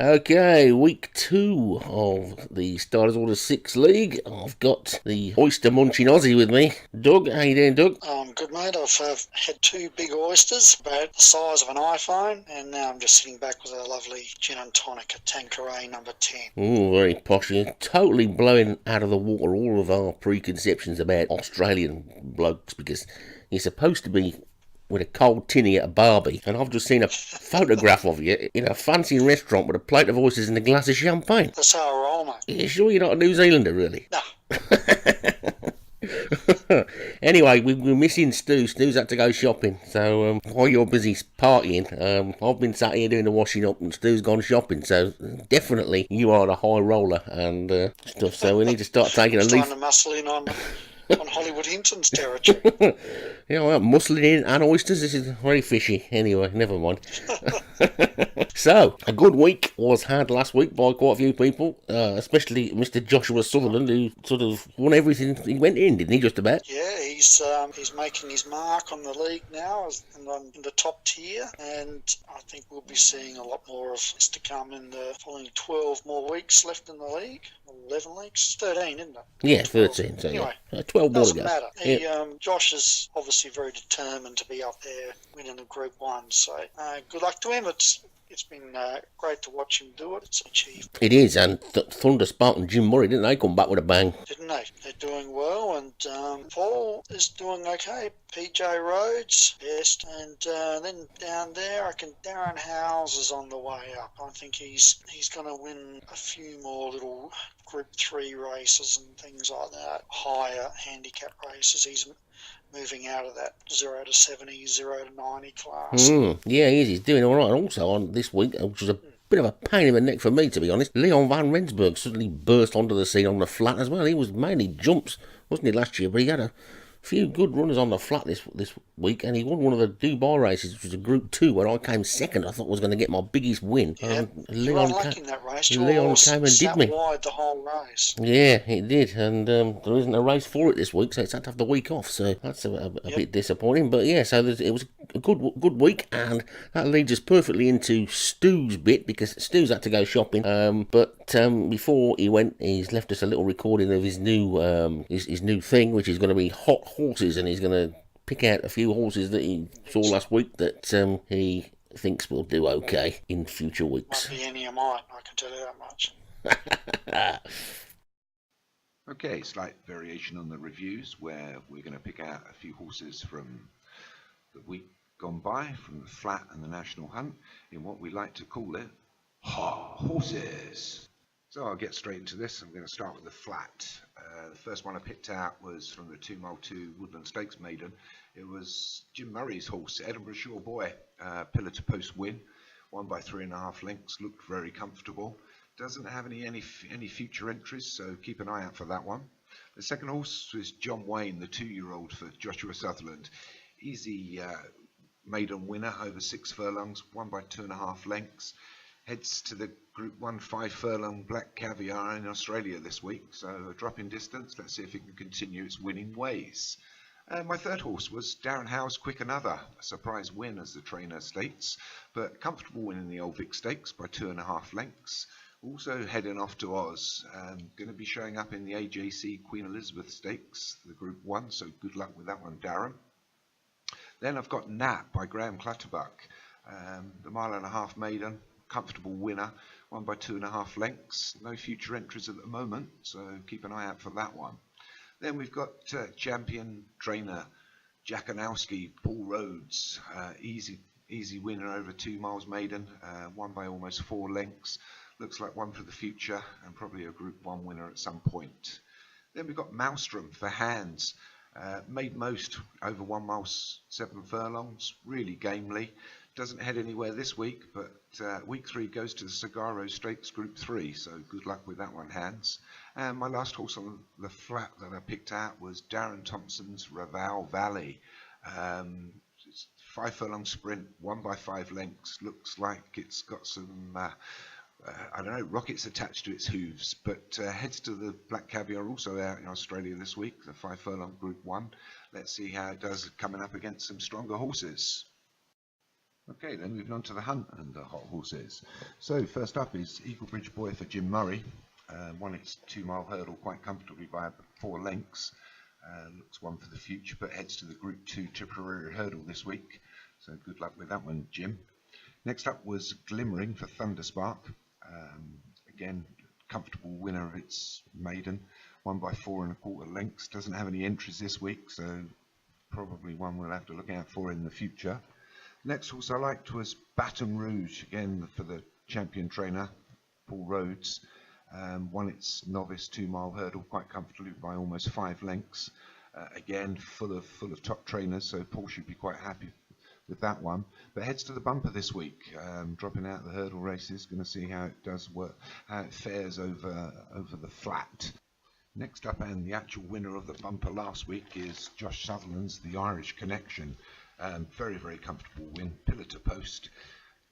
Okay, week 2 of the Starters Order 6 League. I've got the oyster munching Aussie with me. Doug, how you doing, Doug? Good, mate. I've had two big oysters, about the size of an iPhone, and now I'm just sitting back with a lovely gin and tonic at Tanqueray number 10. Ooh, very posh. You're totally blowing out of the water all of our preconceptions about Australian blokes because you're supposed to be with a cold tinny at a barbie, and I've just seen a photograph of you in a fancy restaurant with a plate of oysters and a glass of champagne. That's how I roll, mate. Are you sure you're not a New Zealander, really? No. Anyway, we're missing Stu. Stu's had to go shopping, so while you're busy partying, I've been sat here doing the washing up, and Stu's gone shopping. So definitely, you are the high roller and stuff. So we need to start taking a leaf. Trying to muscle in on Hollywood Hinton's territory. Yeah, well, muslin in and oysters. This is very fishy. Anyway, never mind. So, a good week was had last week by quite a few people, especially Mr. Joshua Sutherland, who sort of won everything he went in, didn't he, just about? Yeah, he's making his mark on the league now in the top tier, and I think we'll be seeing a lot more of this to come in the following 12 more weeks left in the league. 11 weeks? 13, isn't it? Yeah, 13. So anyway, 12 more to doesn't go. matter. Yeah. Josh is obviously very determined to be up there winning the Group 1, so good luck to him. It's been great to watch him do it. It's achieved. It is, and Thunder Spark and Jim Murray, didn't they come back with a bang? Didn't they? They're doing well, and Paul is doing okay. PJ Rhodes, best, and then down there, I reckon Darren Howes is on the way up. I think he's going to win a few more little Group 3 races and things like that, higher handicap races. He's moving out of that 0 to 70, 0 to 90 class. Yeah, he is. He's doing all right. And also on this week, which was a bit of a pain in the neck for me, to be honest, Leon van Rensburg suddenly burst onto the scene on the flat as well. He was mainly jumps, wasn't he, last year? But he had a few good runners on the flat this week, and he won one of the Dubai races, which was a Group 2, where I came second. I thought I was going to get my biggest win. Yeah, you were unlucky in that race. Leon came and did me. Wide the whole race. Yeah, it did, and there isn't a race for it this week, so it's had to have the week off. So that's a bit disappointing. But yeah, so it was a good week, and that leads us perfectly into Stu's bit because Stu's had to go shopping. But before he went, he's left us a little recording of his new his new thing, which is going to be hot horses, and he's going to pick out a few horses that he saw last week that he thinks will do okay in future weeks. Might be any of mine, I can tell you that much. Okay, slight variation on the reviews where we're going to pick out a few horses from the week gone by, from the flat and the national hunt, in what we like to call it hot horses. So I'll get straight into this. I'm going to start with the flat. The first one I picked out was from the 2 mile 2 Woodland Stakes maiden. It was Jim Murray's horse, Edinburgh Shore Boy, pillar to post win, won by 3.5 lengths, looked very comfortable. Doesn't have any future entries, so keep an eye out for that one. The second horse was John Wayne, the 2-year-old for Joshua Sutherland. Easy maiden winner over 6 furlongs, won by 2.5 lengths. Heads to the Group 1 5 furlong Black Caviar in Australia this week, so a drop in distance. Let's see if it can continue its winning ways. My third horse was Darren Howes Quick Another, a surprise win as the trainer states, but comfortable win in the Old Vic Stakes by 2.5 lengths. Also heading off to Oz, going to be showing up in the AJC Queen Elizabeth Stakes, the Group 1, so good luck with that one, Darren. Then I've got Nap by Graham Clutterbuck, the 1.5 mile maiden, comfortable winner, won by 2.5 lengths. No future entries at the moment, so keep an eye out for that one. Then we've got champion trainer Jakanowski, Paul Rhodes, easy winner over 2 miles maiden, won by almost 4 lengths. Looks like one for the future and probably a Group 1 winner at some point. Then we've got Maelstrom for Hands, made most over 1 mile 7 furlongs, really gamely. Doesn't head anywhere this week, but week 3 goes to the Sagaro Stakes Group 3, so good luck with that one, Hans. And my last horse on the flat that I picked out was Darren Thompson's Raval Valley. It's 5 furlong sprint, won by 5 lengths. Looks like it's got some, I don't know, rockets attached to its hooves, but heads to the Black Caviar also out in Australia this week, the 5 furlong Group 1. Let's see how it does coming up against some stronger horses. Okay, then moving on to the hunt and the hot horses. So first up is Eagle Bridge Boy for Jim Murray. Won its 2 mile hurdle quite comfortably by 4 lengths. Looks one for the future, but heads to the Group 2 Tipperary hurdle this week. So good luck with that one, Jim. Next up was Glimmering for Thunderspark. Again, comfortable winner of its maiden. Won by 4 1/4 lengths. Doesn't have any entries this week, so probably one we'll have to look out for in the future. Next horse I liked was Baton Rouge, again for the champion trainer, Paul Rhodes. Won its novice 2 mile hurdle quite comfortably by almost 5 lengths. Again, full of top trainers, so Paul should be quite happy with that one. But heads to the bumper this week, dropping out the hurdle races. Going to see how it does work, how it fares over the flat. Next up, and the actual winner of the bumper last week, is Josh Sutherland's The Irish Connection. Very, very comfortable win, pillar to post.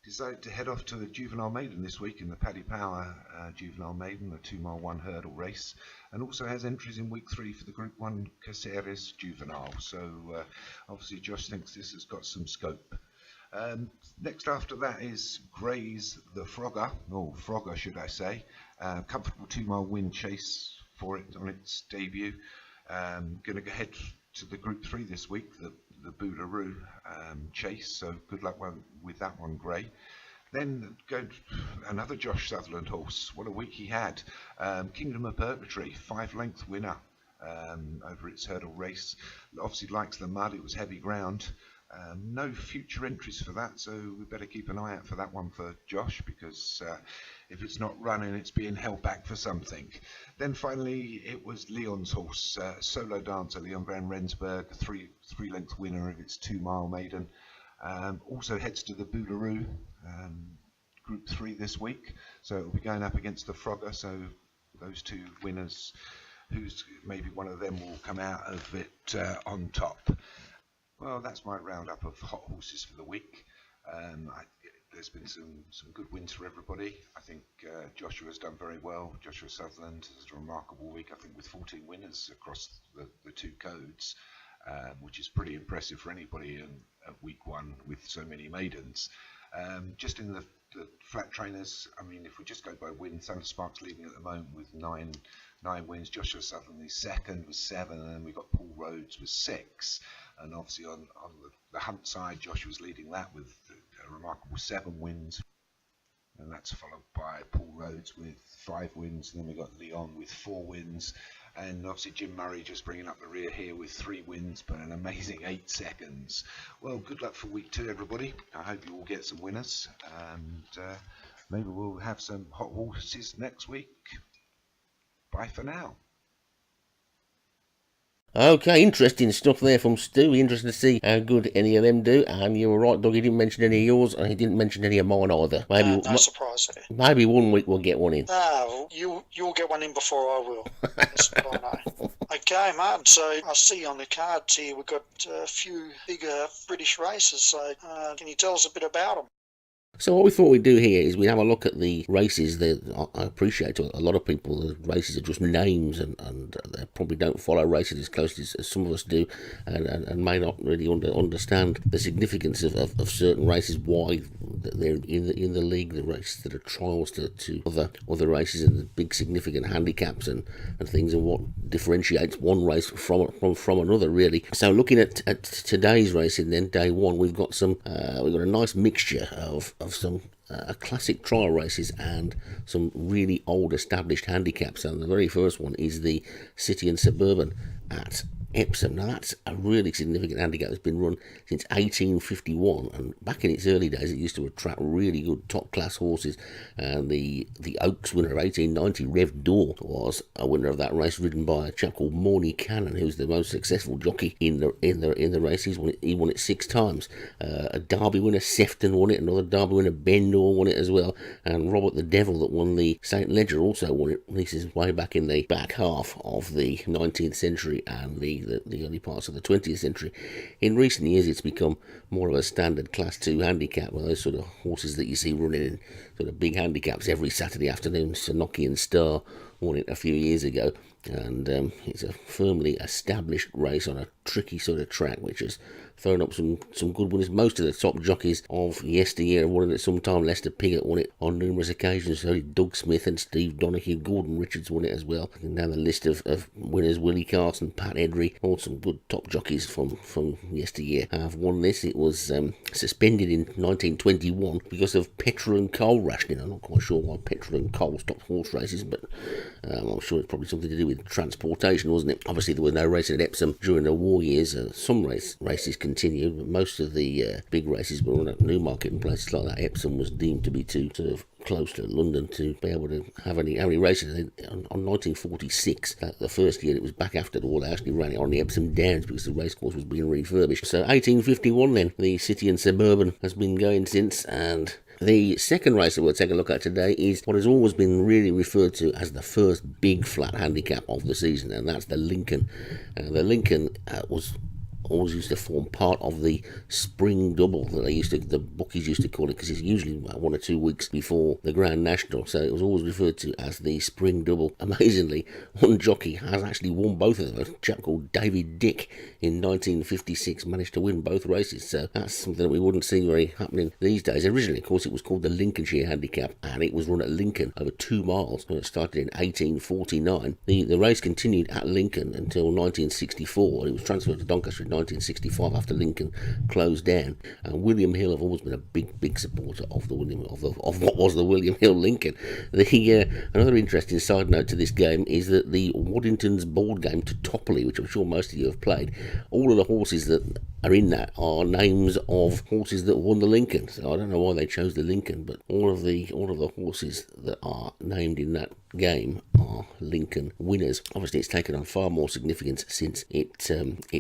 Decided to head off to the Juvenile Maiden this week in the Paddy Power Juvenile Maiden, a 2 mile 1 hurdle race, and also has entries in week 3 for the Group 1 Caceres Juvenile. So obviously Josh thinks this has got some scope. Next after that is Gray's The Frogger, or Frogger should I say. Comfortable 2 mile win chase for it on its debut. Going to go ahead to the Group 3 this week, the Boolaroo chase, so good luck with that one, Gray. Then go another Josh Sutherland horse. What a week he had. Kingdom of Purgatory, 5 length winner over its hurdle race. Obviously likes the mud, it was heavy ground. No future entries for that, so we better keep an eye out for that one for Josh, because if it's not running, it's being held back for something. Then finally, it was Leon's horse, Solo Dancer, Leon van Rensburg, three length winner of its 2 mile maiden. Also heads to the Boolaroo Group 3 this week, so it'll be going up against the Frogger, so those 2 winners, maybe one of them will come out of it on top. Well, that's my roundup of hot horses for the week. There's been some good wins for everybody. I think Joshua's done very well. Joshua Sutherland has a remarkable week, I think, with 14 winners across the 2 codes, which is pretty impressive for anybody in week 1 with so many maidens. Just in the flat trainers, I mean, if we just go by wins, Thunderspark's leading at the moment with 9 wins. Joshua Sutherland is second with 7, and then we've got Paul Rhodes with 6. And obviously on the hunt side, Joshua's leading that with a remarkable 7 wins. And that's followed by Paul Rhodes with 5 wins. And then we've got Leon with 4 wins. And obviously Jim Murray just bringing up the rear here with 3 wins, but an amazing 8 seconds. Well, good luck for week 2, everybody. I hope you all get some winners. And maybe we'll have some hot horses next week. Bye for now. Okay, interesting stuff there from Stu. Interesting to see how good any of them do. And you were right, Doug, he didn't mention any of yours, and he didn't mention any of mine either. No surprise there. Maybe one week we'll get one in. No, you'll get one in before I will. That's what I know. Okay, Martin, so I see on the cards here we've got a few bigger British races, so can you tell us a bit about them? So what we thought we'd do here is we'd have a look at the races. I appreciate a lot of people, the races are just names, and they probably don't follow races as closely as some of us do, and may not really understand the significance of certain races, why they're in the league, the races that are trials to other races, and the big significant handicaps and things, and what differentiates one race from another, really. So looking at today's racing, then day 1, we've got a nice mixture of some classic trial races and some really old established handicaps. And the very first one is the City and Suburban at Epsom. Now that's a really significant handicap that's been run since 1851, and back in its early days it used to attract really good top class horses, and the Oaks winner of 1890, Rev Dor, was a winner of that race, ridden by a chap called Morney Cannon, who's the most successful jockey in the race. He won it 6 times. A Derby winner, Sefton, won it. Another Derby winner, Bendor, won it as well, and Robert the Devil, that won the St Ledger, also won it. This is way back in the back half of the 19th century and the early parts of the 20th century. In recent years it's become more of a standard class 2 handicap, with those sort of horses that you see running in sort of big handicaps every Saturday afternoon, Sanoki and Star, won it a few years ago. And it's a firmly established race on a tricky sort of track, which has thrown up some good winners. Most of the top jockeys of yesteryear won it at some time. Lester Piggott won it on numerous occasions. So did Doug Smith and Steve Donahue. Gordon Richards won it as well. And down the list of winners, Willie Carson, Pat Edry, all some good top jockeys from yesteryear have won this. It was suspended in 1921 because of petrol and coal rationing. I'm not quite sure why petrol and coal stopped horse races, but I'm sure it's probably something to do with transportation, wasn't it? Obviously, there was no racing at Epsom during the war years. Some races continued, but most of the big races were run at Newmarket and places like that. Epsom was deemed to be too sort of close to London to be able to have any races. On 1946, the first year it was back after the war, they actually ran it on the Epsom Downs because the racecourse was being refurbished. So 1851 then, the City and Suburban has been going since, and the second race that we'll take a look at today is what has always been really referred to as the first big flat handicap of the season, and that's the Lincoln. The Lincoln was always used to form part of the spring double that the bookies used to call it, because it's usually 1 or 2 weeks before the Grand National, so it was always referred to as the spring double. Amazingly, one jockey has actually won both of them. A chap called David Dick in 1956 managed to win both races, so that's something that we wouldn't see very happening these days. Originally, of course, it was called the Lincolnshire Handicap, and it was run at Lincoln over 2 miles. It started in 1849. The race continued at Lincoln until 1964. It was transferred to Doncaster in 1965 after Lincoln closed down. And William Hill have always been a big supporter of what was the William Hill Lincoln. Another interesting side note to this game is that the Waddington's board game to Topley, which I'm sure most of you have played, all of the horses that are in that are names of horses that won the Lincoln. So I don't know why they chose the Lincoln, but all of the horses that are named in that game are Lincoln winners. Obviously, it's taken on far more significance since it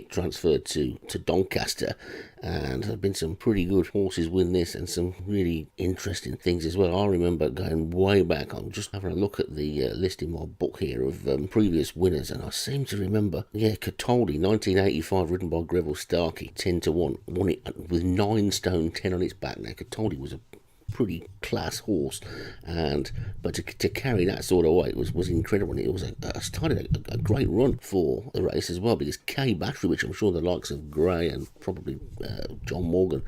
transferred to Doncaster, and there have been some pretty good horses win this and some really interesting things as well. I remember going way back, I'm just having a look at the list in my book here of previous winners, and I seem to remember, Cataldi, 1985, ridden by Greville Starkey, 10-1, won it with 9 stone 10 on its back. Now, Cataldi was a pretty class horse, but to carry that sort of weight was incredible. And it was started a great run for the race as well, because K Battery, which I'm sure the likes of Gray and probably John Morgan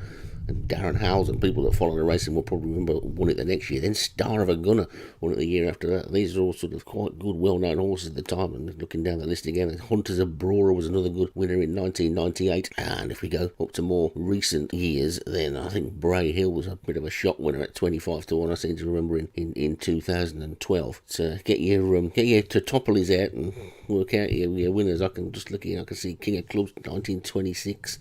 and Darren Howells and people that follow the racing will probably remember, won it the next year. Then Star of a Gunner won it the year after that. These are all sort of quite good, well-known horses at the time. And looking down the list again, Hunters of Brora was another good winner in 1998. And if we go up to more recent years, then I think Bray Hill was a bit of a shock winner at 25-1. I seem to remember in 2012. So get your Topley's out and work out your winners. I can just look here. I can see King of Clubs 1926.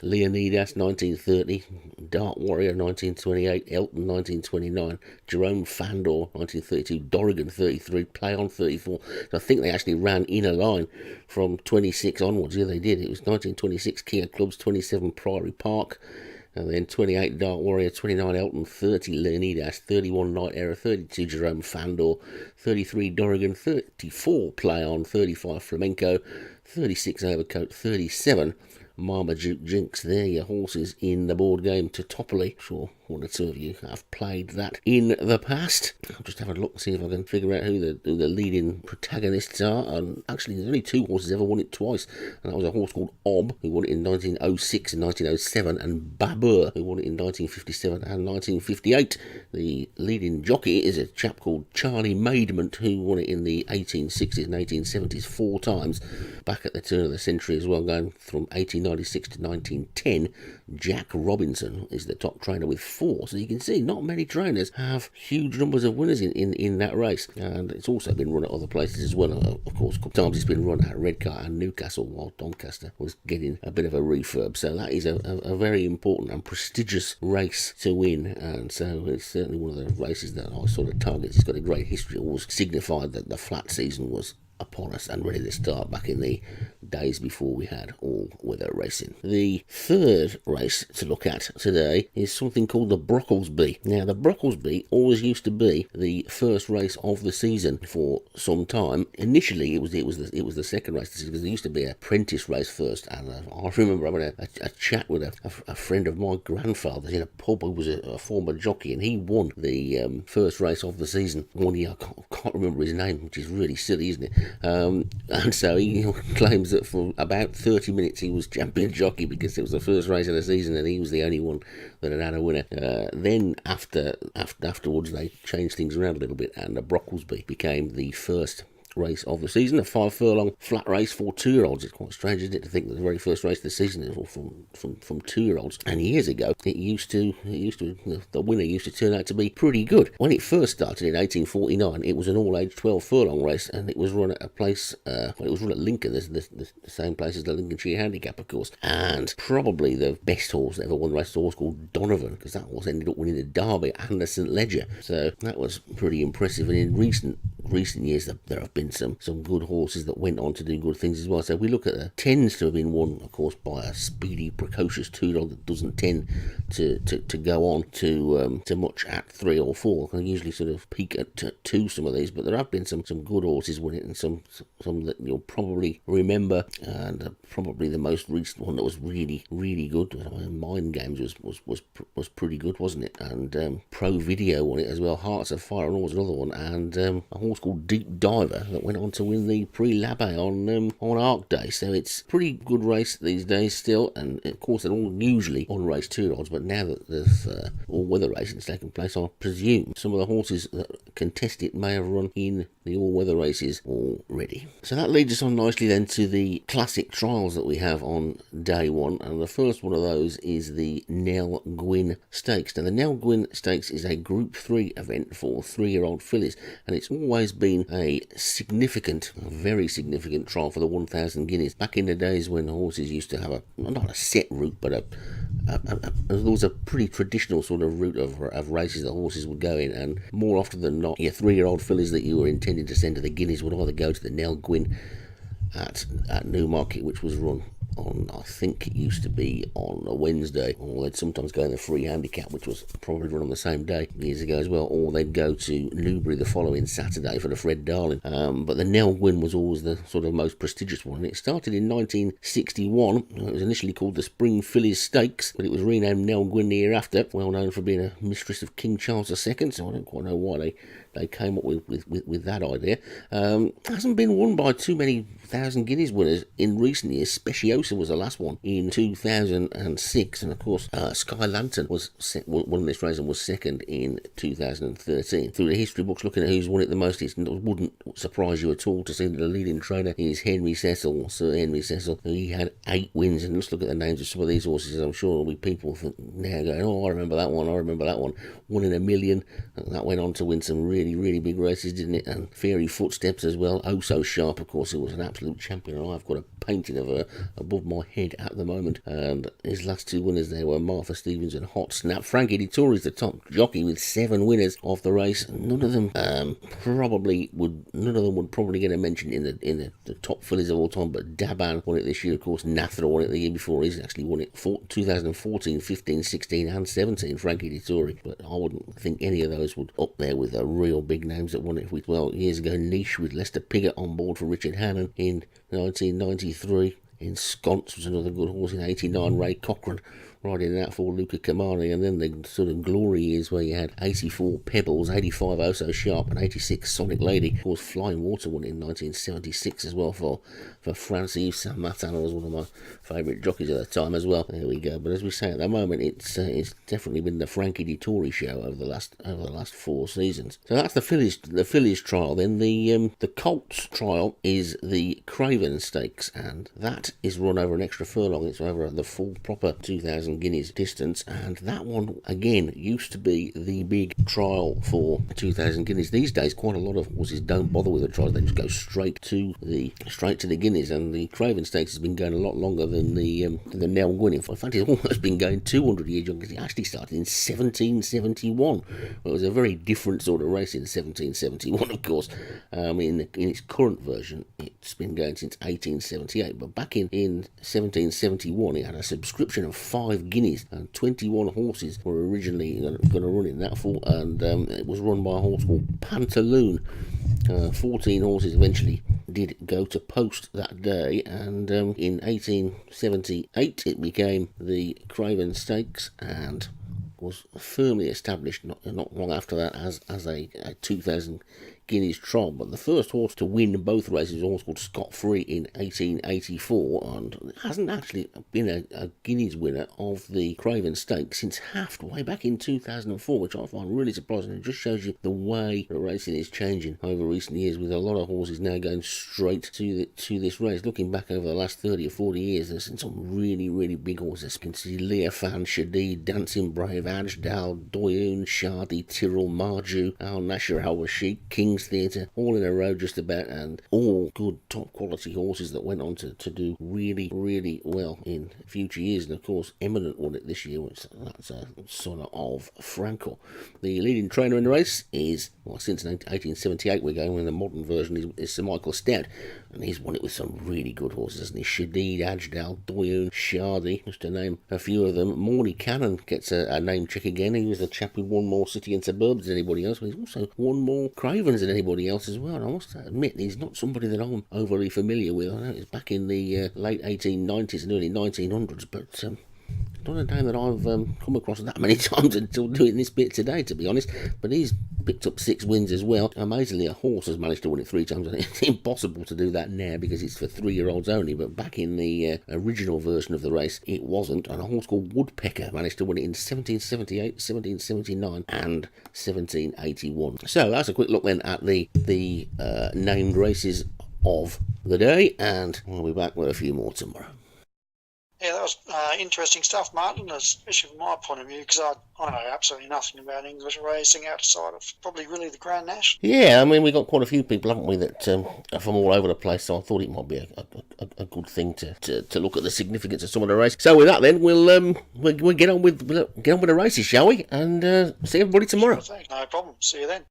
Leonidas 1930, Dart Warrior 1928, Elton 1929, Jerome Fandor 1932, Dorrigan 33, Play On 34. So I think they actually ran in a line from 26 onwards. Yeah, they did. It was 1926 King of Clubs, 27 Priory Park, and then 28 Dart Warrior, 29 Elton, 30 Leonidas, 31 Night Era, 32 Jerome Fandor, 33 Dorrigan, 34 Play On, 35 Flamenco, 36 Overcoat, 37 Marmaduke Jinx. There your horses in the board game to Topley. Sure, 1 or 2 of you have played that in the past. I'll just have a look and see if I can figure out who the leading protagonists are. And actually, there's only 2 horses ever won it twice, and that was a horse called Ob, who won it in 1906 and 1907, and Babur, who won it in 1957 and 1958. The leading jockey is a chap called Charlie Maidment, who won it in the 1860s and 1870s 4 times, back at the turn of the century as well, going from 1896 to 1910. Jack Robinson is the top trainer with 4. So you can see not many trainers have huge numbers of winners in that race. And it's also been run at other places as well. Of course, a couple of times it's been run at Redcar and Newcastle, while Doncaster was getting a bit of a refurb. So that is a very important and prestigious race to win. And so it's certainly one of the races that I sort of target. It's got a great history. It always signified that the flat season was upon us and ready to start back in the days before we had all-weather racing. The third race to look at today is something called the Brocklesby. Now, the Brocklesby always used to be the first race of the season for some time. Initially, it was the second race of the season, because there used to be an apprentice race first, and I remember having a chat with a friend of my grandfather's in a pub who was a former jockey, and he won the first race of the season one year. I can't remember his name, which is really silly, isn't it? And so he claims that for about 30 minutes he was champion jockey because it was the first race of the season and he was the only one that had a winner. Then afterwards they changed things around a little bit, and the Brocklesby became the first race of the season, a 5 furlong flat race for 2-year-olds. It's quite strange, isn't it, to think that the very first race of the season is all from 2-year-olds. And years ago, the winner used to turn out to be pretty good. When it first started in 1849, it was an all-age 12 furlong race, and it was run at a place, it was run at Lincoln, the same place as the Lincolnshire Handicap, of course. And probably the best horse that ever won the race was a horse called Donovan, because that horse ended up winning the Derby and the St. Leger. So that was pretty impressive. And in recent years, there have been some good horses that went on to do good things as well. So we look at tends to have been won, of course, by a speedy, precocious 2-year-old that doesn't tend to go on to much at 3 or 4. I usually sort of peak at 2, some of these, but there have been some good horses win it, and some that you'll probably remember, and probably the most recent one that was really, really good. Mind Games was pretty good, wasn't it? And Pro Video won it as well. Hearts of Fire and all was another one, and a horse called Deep Diver that went on to win the Prix Labbé on Arc Day. So it's a pretty good race these days still, and of course they're all usually on race 2-year-olds, but now that there's all-weather racing's taken place, I presume some of the horses that contest it may have run in the all-weather races already. So that leads us on nicely then to the classic trials that we have on day one, and the first one of those is the Nell Gwyn Stakes. Now the Nell Gwyn Stakes is a Group 3 event for 3-year-old fillies, and it's always been a very significant trial for the 1,000 guineas. Back in the days when horses used to have not a set route, but there was a pretty traditional sort of route of races that horses would go in, and more often than not, your 3-year-old fillies that you were intending to send to the guineas would either go to the Nell Gwyn at Newmarket, which was run on, I think it used to be on a Wednesday, or they'd sometimes go in the free handicap, which was probably run on the same day years ago as well, or they'd go to Newbury the following Saturday for the Fred Darling. But the Nell Gwyn was always the sort of most prestigious one, and it started in 1961. It was initially called the Spring Fillies Stakes, but it was renamed Nell Gwyn the year after, well known for being a mistress of King Charles II, so I don't quite know why they came up with that idea. Hasn't been won by too many 1,000 guineas winners in recent years. Speciosa was the last one in 2006, and of course Sky Lantern won this race and was second in 2013. Through the history books, looking at who's won it the most, it wouldn't surprise you at all to see that the leading trainer is Sir Henry Cecil. He had 8 wins, and let's look at the names of some of these horses. I'm sure there'll be people now going, oh, I remember that one, One in a Million, and that went on to win some really big races, didn't it? And Fairy Footsteps as well. Oh So Sharp, of course, it was an absolute champion, and I've got a painting of her above my head at the moment. And his last 2 winners there were Martha Stevens and Hot Snap. Frankie Dettori is the top jockey with 7 winners of the race. None of them would probably get a mention in the top fillies of all time, but Daban won it this year, of course. Nathra won it the year before. He's actually won it for 2014, 15, 16 and 17, Frankie Dettori, but I wouldn't think any of those would up there with the real big names that won it. Years ago, Niche with Lester Piggott on board for Richard Hannon in 1993. In Sconce was another good horse in 89, Ray Cochrane riding that for Luca Camani, and then the sort of glory years where you had 84 Pebbles, 85 Oh So Sharp and 86 Sonic Lady. Of course, Flying Water won in 1976 as well for Francis Saint-Martin, was one of my favourite jockeys at the time as well. There we go. But as we say, at the moment, it's definitely been the Frankie Dettori show over the last 4 seasons. So that's the fillies trial. Then the Colts trial is the Craven Stakes, and that is run over an extra furlong. It's over the full proper 2,000 2,000 guineas distance, and that one again used to be the big trial for 2,000 guineas. These days, quite a lot of horses don't bother with a trial; they just go straight to the guineas. And the Craven Stakes has been going a lot longer than the Nell Gwyn. In fact, it's almost been going 200 years young, because it actually started in 1771. Well, it was a very different sort of race in 1771, of course. In its current version, it's been going since 1878, but back in 1771, it had a subscription of 5 guineas, and 21 horses were originally going to run in that for, and it was run by a horse called Pantaloon. 14 horses eventually did go to post that day, and in 1878 it became the Craven Stakes, and was firmly established not long after that as a 2,000 guineas trial. But the first horse to win both races was a horse called Scott Free in 1884, and hasn't actually been a guineas winner of the Craven Stakes since Haft way back in 2004, which I find really surprising. It just shows you the way the racing is changing over recent years, with a lot of horses now going straight to this race. Looking back over the last 30 or 40 years, there's been some really, really big horses. You can see Leofan, Shadid, Dancing Brave, Ajdal, Doyoun, Shardy, Tyrrell, Marju, Al Nasher, Al Rashid, King's Theatre, all in a row just about, and all good top quality horses that went on to do really, really well in future years. And of course, Eminent won it this year, which that's a son of Frankel. The leading trainer in the race is, well, since 1878 we're going, when the modern version is Sir Michael Stout, and he's won it with some really good horses, hasn't he? Shadid, Ajdal, Doyoun, Shardy, just to name a few of them. Morley Cannon gets a name check again. He was the chap who won more City and Suburbs than anybody else, but he's also won more Cravens than anybody else as well. And I must admit, he's not somebody that I'm overly familiar with. I know it's back in the late 1890s and early 1900s, but not a name that I've come across that many times until doing this bit today, to be honest. But he's picked up 6 wins as well. Amazingly, a horse has managed to win it 3 times. It's impossible to do that now because it's for 3-year-olds only, but back in the original version of the race, it wasn't. And a horse called Woodpecker managed to win it in 1778, 1779 and 1781. So that's a quick look then at the named races of the day, and we'll be back with a few more tomorrow. Yeah, that was interesting stuff, Martin, especially from my point of view, because I know absolutely nothing about English racing outside of probably really the Grand National. Yeah, I mean, we've got quite a few people, haven't we, that are from all over the place, so I thought it might be a good thing to look at the significance of some of the races. So with that then, we'll get on with the races, shall we? And see everybody tomorrow. No problem. See you then.